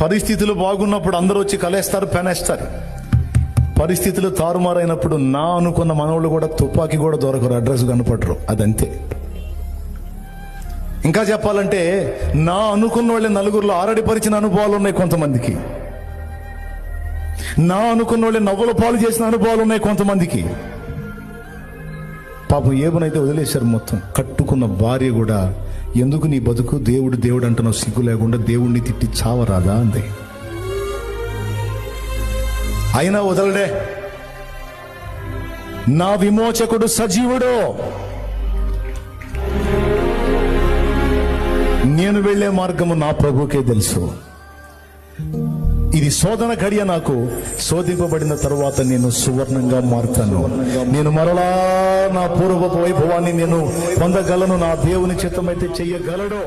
పరిస్థితులు బాగున్నప్పుడు అందరూ వచ్చి కలేస్తారు, పెనేస్తారు. పరిస్థితులు తారుమారైనప్పుడు నా అనుకున్న మనోళ్ళు కూడా తుపాకీ కూడా దొరకరు, అడ్రస్ కనపడరు. అదంతే. ఇంకా చెప్పాలంటే నా అనుకున్న వాళ్ళే నలుగురిలో ఆరడిపరిచిన అనుభవాలు ఉన్నాయి కొంతమందికి. నా అనుకున్న వాళ్ళే నవ్వుల పాలు చేసిన అనుభవాలు ఉన్నాయి కొంతమందికి. పాపం ఏబునైతే వదిలేశారు మొత్తం. కట్టుకున్న భార్య కూడా, ఎందుకు నీ బతుకు దేవుడు దేవుడు అంటున్నావు, సిగ్గు లేకుండా దేవుణ్ణి తిట్టి చావరాదా అంది. అయినా వదలడే. నా విమోచకుడు సజీవుడు, నేను వెళ్లే మార్గము నా ప్రభుకే తెలుసు. ఇది శోధన గడియ, నాకు శోధింపబడిన తరువాత నేను సువర్ణంగా మారుతాను. నేను మరలా నా పూర్వపు వైభవాన్ని నేను పొందగలను. నా దేవుని చిత్తమైతే చెయ్యగలడు.